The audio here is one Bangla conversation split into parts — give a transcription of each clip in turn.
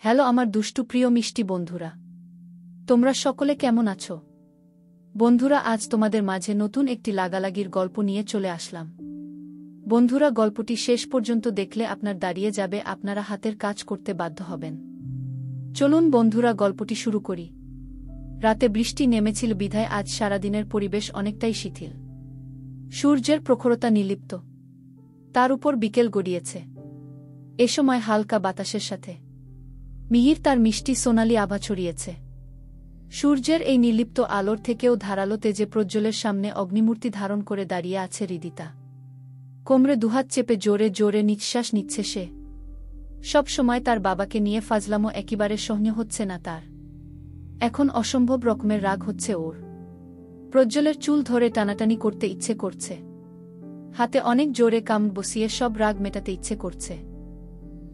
হ্যালো আমার দুষ্টু প্রিয় মিষ্টি বন্ধুরা, তোমরা সকলে কেমন আছো? বন্ধুরা, আজ তোমাদের মাঝে নতুন একটি লাগালাগির গল্প নিয়ে চলে আসলাম। বন্ধুরা, গল্পটি শেষ পর্যন্ত দেখলে আপনার দাঁড়িয়ে যাবে, আপনারা হাতের কাজ করতে বাধ্য হবেন। চলুন বন্ধুরা, গল্পটি শুরু করি। রাতে বৃষ্টি নেমেছিল বিধায় আজ সারাদিনের পরিবেশ অনেকটাই শিথিল। সূর্যের প্রখরতা নির্লিপ্ত, তার উপর বিকেল গড়িয়েছে। এ সময় হালকা বাতাসের সাথে মিহির তার মিষ্টি সোনালি আভা ছড়িয়েছে। সূর্যের এই নির্লিপ্ত আলোর থেকেও ধারালো তেজে প্রজ্জ্বলের সামনে অগ্নিমূর্তি ধারণ করে দাঁড়িয়ে আছে হৃদিতা। কোমরে দুহাত চেপে জোরে জোরে নিঃশ্বাস নিচ্ছে সে। সব সময় তার বাবাকে নিয়ে ফাজলামো একেবারে সহ্য হচ্ছে না তার। এখন অসম্ভব রকমের রাগ হচ্ছে ওর। প্রজ্জ্বলের চুল ধরে টানাটানি করতে ইচ্ছে করছে। হাতে অনেক জোরে কামড় বসিয়ে সব রাগ মেটাতে ইচ্ছে করছে।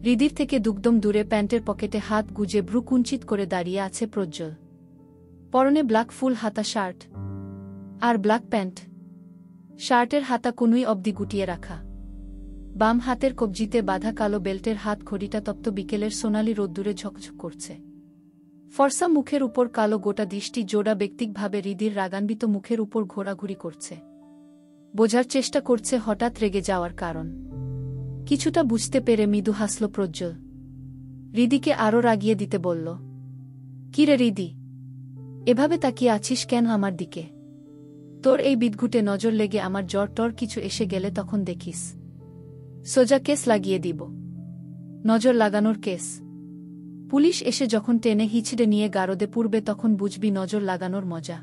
হৃদির থেকে দুকদম দূরে প্যান্টের পকেটে হাত গুজে ভ্রু কুঞ্চিত করে দাঁড়িয়ে আছে প্রজ্জ্বল। পরনে ব্ল্যাক ফুল হাতা শার্ট আর ব্ল্যাক প্যান্ট। শার্টের হাতা কোনুই অবধি গুটিয়ে রাখা। বাম হাতের কবজিতে বাঁধা কালো বেল্টের হাত ঘড়িটা তপ্ত বিকেলের সোনালি রোদ্দুরে ঝকঝক করছে। ফর্সা মুখের উপর কালো গোটা দৃষ্টি জোড়া ব্যক্তিকভাবে হৃদির রাগান্বিত মুখের উপর ঘোরাঘুরি করছে। বোঝার চেষ্টা করছে হঠাৎ রেগে যাওয়ার কারণ। কিছুটা বুঝতে পেরে মৃদু হাসল প্রজ্জ্বল। হৃদিকে আরও রাগিয়ে দিতে বলল, কি রে হৃদি, এভাবে তাকিয়ে আছিস কেন আমার দিকে? তোর এই বিদঘুটে নজর লেগে আমার জ্বর টর কিছু এসে গেলে তখন দেখিস। সোজা কেস লাগিয়ে দিব। নজর লাগানোর কেস। পুলিশ এসে যখন টেনে হিচড়ে নিয়ে গারদে পুরবে তখন বুঝবি নজর লাগানোর মজা।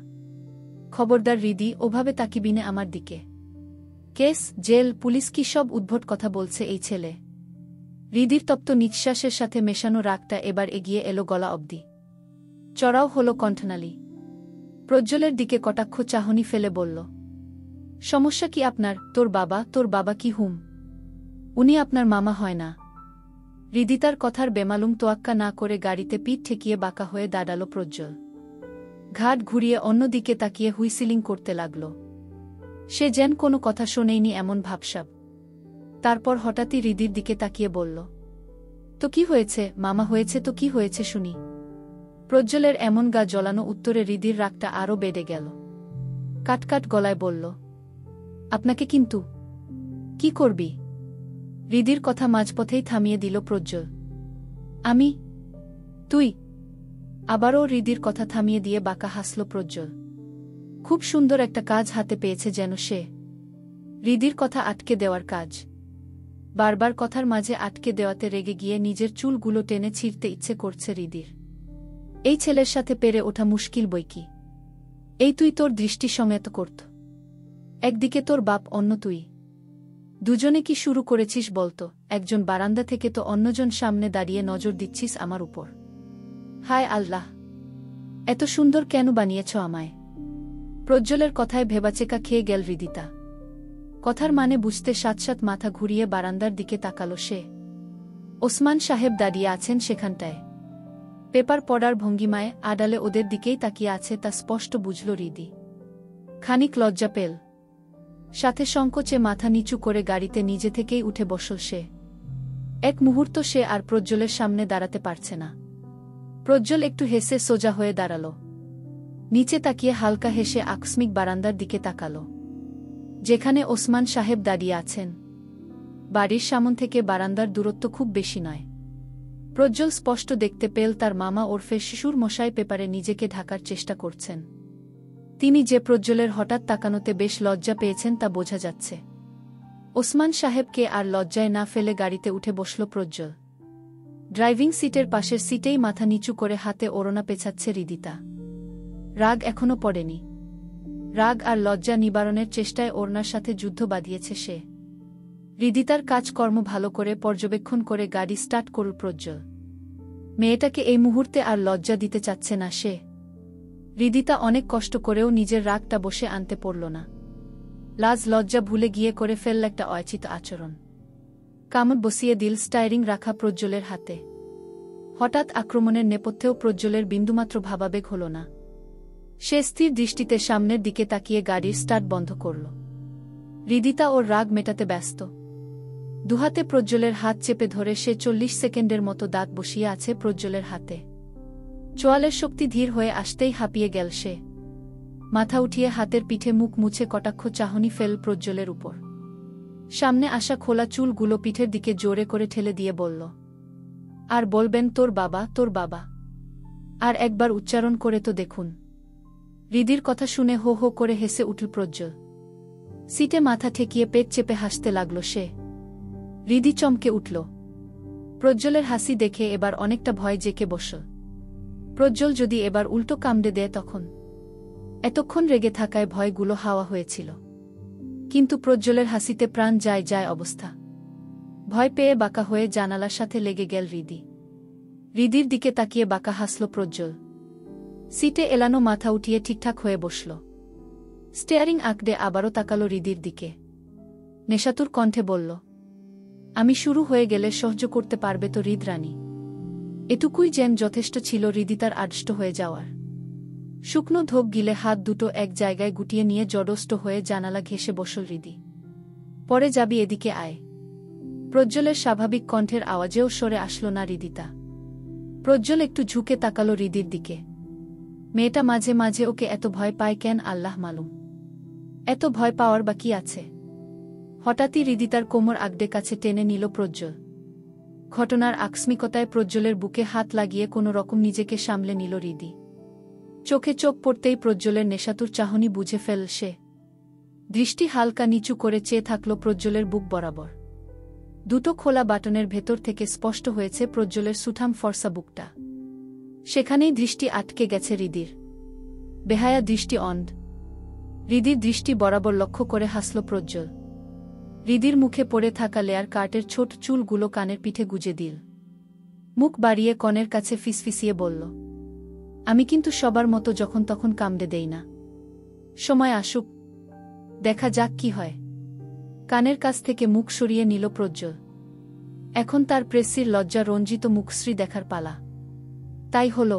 খবরদার হৃদি, ওভাবে তাকিবিনে আমার দিকে। কেস, জেল, পুলিশ কি সব উদ্ভট কথা বলছে এই ছেলে। হৃদির তপ্ত নিঃশ্বাসের সাথে মেশানো রাগটা এবার এগিয়ে এলো গলা অবধি। চড়াও হলো কণ্ঠনালী। প্রজ্জ্বলের দিকে কটাক্ষ চাহনি ফেলে বলল, সমস্যা কি আপনার? তোর বাবা কি হুম? উনি আপনার মামা হয় না? হৃদিতার কথার বেমালুম তোয়াক্কা না করে গাড়িতে পিঠ ঠেকিয়ে বাঁকা হয়ে দাঁড়াল প্রজ্জ্বল। ঘাট ঘুরিয়ে অন্যদিকে তাকিয়ে হুইসিলিং করতে লাগল। সে যেন কোনো কথা শোনেইনি এমন ভাবসাব। তারপর হঠাৎই হৃদির দিকে তাকিয়ে বলল, তো কি হয়েছে মামা? হয়েছে তো কি হয়েছে শুনি? প্রজ্জ্বলের এমন গা জ্বলানো উত্তরে হৃদির রাগটা আরও বেড়ে গেল। কাটকাট গলায় বলল, আপনাকে কিন্তু কি করবি? হৃদির কথা মাঝপথেই থামিয়ে দিল প্রজ্জ্বল। আমি? তুই? আবারও হৃদির কথা থামিয়ে দিয়ে বাঁকা হাসল প্রজ্জ্বল। খুব সুন্দর একটা কাজ হাতে পেয়েছে যেন সে। হৃদির কথা আটকে দেওয়ার কাজ। বারবার কথার মাঝে আটকে দেওয়াতে রেগে গিয়ে নিজের চুলগুলো টেনে ছিঁড়তে ইচ্ছে করছে হৃদির। এই ছেলের সাথে পেরে ওঠা মুশকিল বইকি। এই তুই তোর দৃষ্টি সমেত করত। একদিকে তোর বাপ, অন্য তুই। দুজনে কি শুরু করেছিস বলতো? একজন বারান্দা থেকে তো অন্যজন সামনে দাঁড়িয়ে নজর দিচ্ছিস আমার উপর। হায় আল্লাহ, এত সুন্দর কেন বানিয়েছ আমায়? প্রজ্জ্বলের কথায় ভেবাচেকা খেয়ে গেল হৃদিতা। কথার মানে বুঝতে সাথ সাথ মাথা ঘুরিয়ে বারান্দার দিকে তাকালো সে। ওসমান সাহেব দাঁড়িয়ে আছেন সেখানটায়। পেপার পড়ার ভঙ্গিমায় আড়ালে ওদের দিকেই তাকিয়ে আছে তা স্পষ্ট বুঝল হৃদি। খানিক লজ্জা পেল। সাথে সংকোচে মাথা নিচু করে গাড়িতে নিজে থেকেই উঠে বসল সে। এক মুহূর্ত সে আর প্রজ্জ্বলের সামনে দাঁড়াতে পারছে না। প্রজ্জ্বল একটু হেসে সোজা হয়ে দাঁড়াল। নিচে তাকিয়ে হালকা হেসে আকস্মিক বারান্দার দিকে তাকাল, যেখানে ওসমান সাহেব দাঁড়িয়ে আছেন। বাড়ির সামন থেকে বারান্দার দূরত্ব খুব বেশি নয়। প্রজ্জ্বল স্পষ্ট দেখতে পেল তার মামা ওরফে শিশুর মশাই পেপারে নিজেকে ঢাকার চেষ্টা করছেন। তিনি যে প্রজ্জ্বলের হঠাৎ তাকানোতে বেশ লজ্জা পেয়েছেন তা বোঝা যাচ্ছে। ওসমান সাহেবকে আর লজ্জায় না ফেলে গাড়িতে উঠে বসল প্রজ্জ্বল। ড্রাইভিং সিটের পাশের সিটেই মাথা নিচু করে হাতে ওড়না পেছাচ্ছে হৃদিতা। রাগ এখনো পড়েনি। রাগ আর লজ্জা নিবারণের চেষ্টায় ওড়নার সাথে যুদ্ধ বাঁধিয়েছে সে। হৃদিতার কাজকর্ম ভালো করে পর্যবেক্ষণ করে গাড়ি স্টার্ট করল প্রজ্জ্বল। মেয়েটাকে এই মুহূর্তে আর লজ্জা দিতে চাচ্ছে না সে। হৃদিতা অনেক কষ্ট করেও নিজের রাগটা বসে আনতে পারল না। লাজ লজ্জা ভুলে গিয়ে করে ফেলল একটা অয়াচিত আচরণ। কামড় বসিয়ে দিল স্টায়ারিং রাখা প্রজ্জ্বলের হাতে। হঠাৎ আক্রমণের নেপথ্যেও প্রজ্জ্বলের বিন্দুমাত্র ভাবাবেগ হল না। সে স্থির দৃষ্টিতে সামনের দিকে তাকিয়ে গাড়ির স্টার্ট বন্ধ করল। হৃদিতা ওর রাগ মেটাতে ব্যস্ত। দুহাতে প্রজ্জ্বলের হাত চেপে ধরে সে 40 সেকেন্ডের মতো দাঁত বসিয়ে আছে প্রজ্জ্বলের হাতে। চোয়ালের শক্তি ধীর হয়ে আসতেই হাঁপিয়ে গেল সে। মাথা উঠিয়ে হাতের পিঠে মুখ মুছে কটাক্ষ চাহনি ফেল প্রজ্জ্বলের উপর। সামনে আসা খোলা চুলগুলো পিঠের দিকে জোরে করে ঠেলে দিয়ে বলল, আর বলবেন তোর বাবা, তোর বাবা। আর একবার উচ্চারণ করে তো দেখুন। হৃদির কথা শুনে হো হো করে হেসে উঠল প্রজ্জ্বল। সিটে মাথা ঠেকিয়ে পেট চেপে হাসতে লাগল সে। হৃদি চমকে উঠল। প্রজ্জ্বলের হাসি দেখে এবার অনেকটা ভয় জেঁকে বসল। প্রজ্জ্বল যদি এবার উল্টো কামড়ে দেয় তখন। এতক্ষণ রেগে থাকায় ভয়গুলো হাওয়া হয়েছিল, কিন্তু প্রজ্জ্বলের হাসিতে প্রাণ যায় যায় অবস্থা। ভয় পেয়ে বাঁকা হয়ে জানালার সাথে লেগে গেল হৃদি। হৃদির দিকে তাকিয়ে বাঁকা হাসল প্রজ্জ্বল। সিটে এলানো মাথা উঠিয়ে ঠিকঠাক হয়ে বসল। স্টিয়ারিং আঁকড়ে আবারও তাকালো হৃদির দিকে। নেশাতুর কণ্ঠে বলল, আমি শুরু হয়ে গেলে সহ্য করতে পারবে তো হৃদ রানী? এটুকুই যেন যথেষ্ট ছিল হৃদি তার আড়ষ্ট হয়ে যাওয়ার। শুকনো ধোক গিলে হাত দুটো এক জায়গায় গুটিয়ে নিয়ে জড়ষ্ট হয়ে জানালা ঘেঁষে বসল হৃদি। পরে যাবি, এদিকে আয়। প্রজ্জ্বলের স্বাভাবিক কণ্ঠের আওয়াজেও সরে আসল না হৃদিতা। প্রজ্জ্বল একটু ঝুঁকে তাকালো হৃদির দিকে। মেয়েটা মাঝে মাঝে ওকে এত ভয় পায় কেন আল্লাহ মালুম। এত ভয় পাওয়ার বা কি আছে? হঠাৎই হৃদিতার কোমর আগডে কাছে টেনে নিল প্রজ্জ্বল। ঘটনার আকস্মিকতায় প্রজ্জ্বলের বুকে হাত লাগিয়ে কোনো রকম নিজেকে সামলে নিল হৃদি। চোখে চোখ পড়তেই প্রজ্জ্বলের নেশাতুর চাহনি বুঝে ফেল সে। দৃষ্টি হালকা নিচু করে চেয়ে থাকল প্রজ্জ্বলের বুক বরাবর। দুটো খোলা বাটনের ভেতর থেকে স্পষ্ট হয়েছে প্রজ্জ্বলের সুঠাম ফর্সা বুকটা। সেখানেই দৃষ্টি আটকে গেছে হৃদির। বেহায়া দৃষ্টি অন্ধ। হৃদির দৃষ্টি বরাবর লক্ষ্য করে হাসল প্রজ্জ্বল। হৃদির মুখে পড়ে থাকা লেয়ার কার্টের ছোট চুলগুলো কানের পিঠে গুজে দিল। মুখ বাড়িয়ে কনের কাছে ফিসফিসিয়ে বলল, আমি কিন্তু সবার মতো যখন তখন কামড়ে দেই না। সময় আসুক, দেখা যাক কি হয়। কানের কাছ থেকে মুখ সরিয়ে নিল প্রজ্জ্বল। এখন তার প্রেসির লজ্জা রঞ্জিত মুখশ্রী দেখার পালা। তাই হল।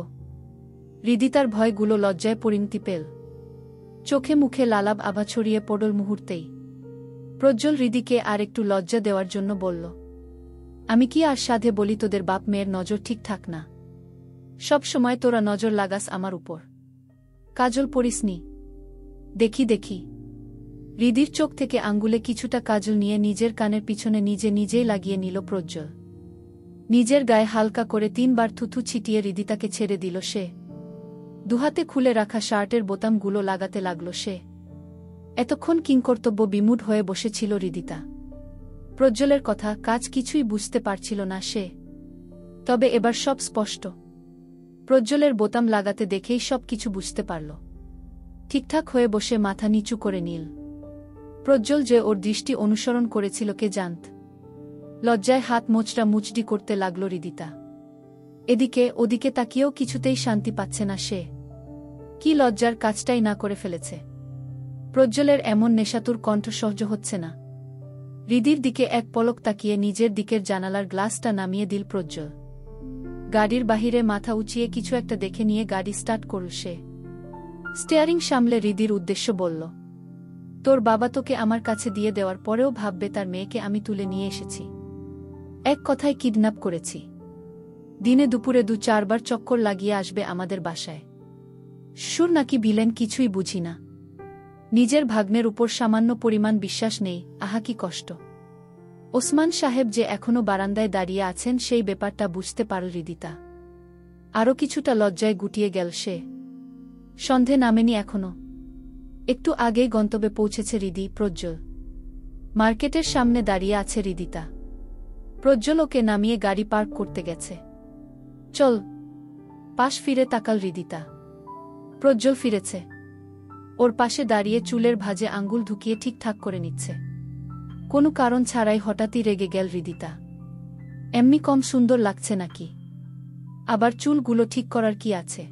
হৃদি তার ভয়গুলো লজ্জায় পরিণতি পেল। চোখে মুখে লালাব আভা ছড়িয়ে পড়ল মুহূর্তেই। প্রজ্জ্বল হৃদিকে আর একটু লজ্জা দেওয়ার জন্য বলল, আমি কি আর সাধে বলি তোদের বাপ মেয়ের নজর ঠিকঠাক না? সব সময় তোরা নজর লাগাস আমার উপর। কাজল পরিসনি? দেখি দেখি। হৃদির চোখ থেকে আঙ্গুলে কিছুটা কাজল নিয়ে নিজের কানের পিছনে নিজে নিজেই লাগিয়ে নিল প্রজ্জ্বল। নিজের গায়ে হালকা করে 3 বার থুথু ছিটিয়ে হৃদিতাকে ছেড়ে দিল সে। দুহাতে খুলে রাখা শার্টের বোতামগুলো লাগাতে লাগল সে। এতক্ষণ কিংকর্তব্য বিমূঢ় হয়ে বসেছিল হৃদিতা। প্রজ্জ্বলের কথা কাজ কিছুই বুঝতে পারছিল না সে। তবে এবার সব স্পষ্ট। প্রজ্জ্বলের বোতাম লাগাতে দেখেই সব কিছু বুঝতে পারল। ঠিকঠাক হয়ে বসে মাথা নিচু করে নিল। প্রজ্জ্বল যে ওর দৃষ্টি অনুসরণ করেছিল কে জানত। লজ্জায় হাত মোচড়া মুচড়ি করতে লাগল হৃদিতা। এদিকে ওদিকে তাকিয়েও কিছুতেই শান্তি পাচ্ছে না সে। কি লজ্জার কাজটাই না করে ফেলেছে। প্রজ্জ্বলের এমন নেশাতুর কণ্ঠ সহ্য হচ্ছে না। হৃদির দিকে এক পলক তাকিয়ে নিজের দিকের জানালার গ্লাসটা নামিয়ে দিল প্রজ্জ্বল। গাড়ির বাহিরে মাথা উঁচিয়ে কিছু একটা দেখে নিয়ে গাড়ি স্টার্ট করল সে। স্টিয়ারিং সামলে হৃদির উদ্দেশ্য বলল, তোর বাবা তোকে আমার কাছে দিয়ে দেওয়ার পরেও ভাববে তার মেয়েকে আমি তুলে নিয়ে এসেছি। এক কথায় কিডন্যাপ করেছি। দিনে দুপুরে 2-4 বার চক্কর লাগিয়ে আসবে আমাদের বাসায়। সুর নাকি ভিলেন কিছুই বুঝি না। নিজের ভাগ্নের উপর সামান্য পরিমাণ বিশ্বাস নেই, আহা কি কষ্ট। ওসমান সাহেব যে এখনো বারান্দায় দাঁড়িয়ে আছেন সেই ব্যাপারটা বুঝতে পারল হৃদিতা। আরও কিছুটা লজ্জায় গুটিয়ে গেল সে। সন্ধে নামেনি এখনো। একটু আগেই গন্তব্যে পৌঁছেছে হৃদি। প্রজ্জ্বল মার্কেটের সামনে দাঁড়িয়ে আছে হৃদিতা। প্রজ্জ্বল ওকে নামিয়ে গাড়ি পার্ক করতে গেছে। চল। পাশ ফিরে তাকাল হৃদিতা। প্রজ্জ্বল ফিরেছে। ওর পাশে দাঁড়িয়ে চুলের ভাঁজে আঙ্গুল ঢুকিয়ে ঠিকঠাক করে নিচ্ছে। কোনো কারণ ছাড়াই হঠাৎই রেগে গেল হৃদিতা। এমনি কম সুন্দর লাগছে নাকি? আবার চুলগুলো ঠিক করার কি আছে?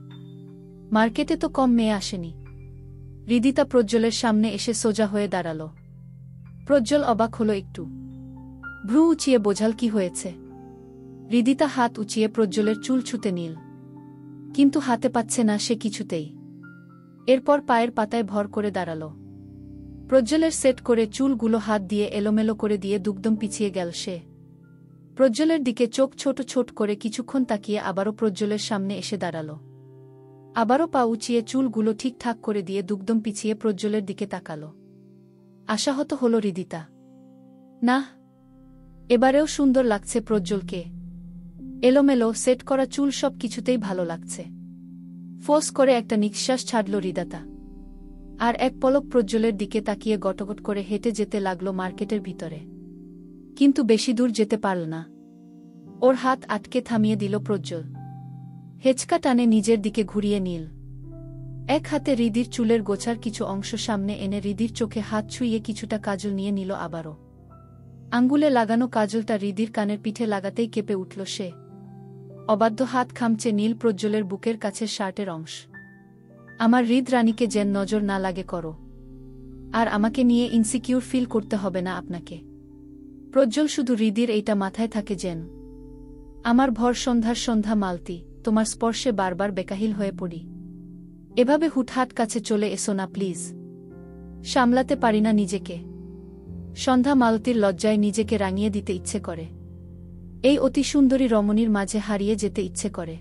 মার্কেটে তো কম মেয়ে আসেনি। হৃদিতা প্রজ্জ্বলের সামনে এসে সোজা হয়ে দাঁড়াল। প্রজ্জ্বল অবাক হলো একটু। ভ্রু উঁচিয়ে বোঝাল কি হয়েছে। হৃদিতা হাত উঁচিয়ে প্রজ্জ্বলের চুল ছুঁতে নিল, কিন্তু হাতে পাচ্ছে না সে কিছুতেই। এরপর পায়ের পাতায় ভর করে দাঁড়াল। প্রজ্জ্বলের সেট করে চুলগুলো হাত দিয়ে এলোমেলো করে দিয়ে দুগদম পিছিয়ে গেল সে। প্রজ্জ্বলের দিকে চোখ ছোট ছোট করে কিছুক্ষণ তাকিয়ে আবারও প্রজ্জ্বলের সামনে এসে দাঁড়াল। আবারও পা উঁচিয়ে চুলগুলো ঠিকঠাক করে দিয়ে দুগদম পিছিয়ে প্রজ্জ্বলের দিকে তাকাল। আশাহত হল হৃদিতা। না, এবারেও সুন্দর লাগছে প্রজ্জ্বলকে। এলোমেলো সেট করা চুল সব কিছুতেই ভালো লাগছে। ফোঁস করে একটা নিঃশ্বাস ছাড়ল হৃদিতা। আর এক পলক প্রজ্জ্বলের দিকে তাকিয়ে গটগট করে হেঁটে যেতে লাগল মার্কেটের ভিতরে। কিন্তু বেশি দূর যেতে পারল না। ওর হাত আটকে থামিয়ে দিল প্রজ্জ্বল। হেঁচকা টানে নিজের দিকে ঘুরিয়ে নিল। এক হাতে হৃদির চুলের গোছার কিছু অংশ সামনে এনে হৃদির চোখে হাত ছুঁয়ে কিছুটা কাজল নিয়ে নিল আবারও। আঙ্গুলে লাগানো কাজলটা হৃদির কানের পিঠে লাগাতেই কেঁপে উঠল সে। অবাধ্য হাত খামচে নীল প্রজ্জ্বলের বুকের কাছের শার্টের অংশ। আমার হৃদ রানীকে যেন নজর না লাগে করো। আর আমাকে নিয়ে ইনসিকিউর ফিল করতে হবে না আপনাকে। প্রজ্জ্বল শুধু হৃদির এইটা মাথায় থাকে যেন। আমার ভর সন্ধ্যার সন্ধ্যা মালতী, তোমার স্পর্শে বারবার বেকাহিল হয়ে পড়ি। এভাবে হুটহাট কাছে চলে এসো না প্লিজ। সামলাতে পারি না নিজেকে। সন্ধ্যা মালতীর লজ্জায় নিজেকে রাঙিয়ে দিতে ইচ্ছে করে। এই অতি সুন্দরী রমণীর মাঝে হারিয়ে যেতে ইচ্ছে করে।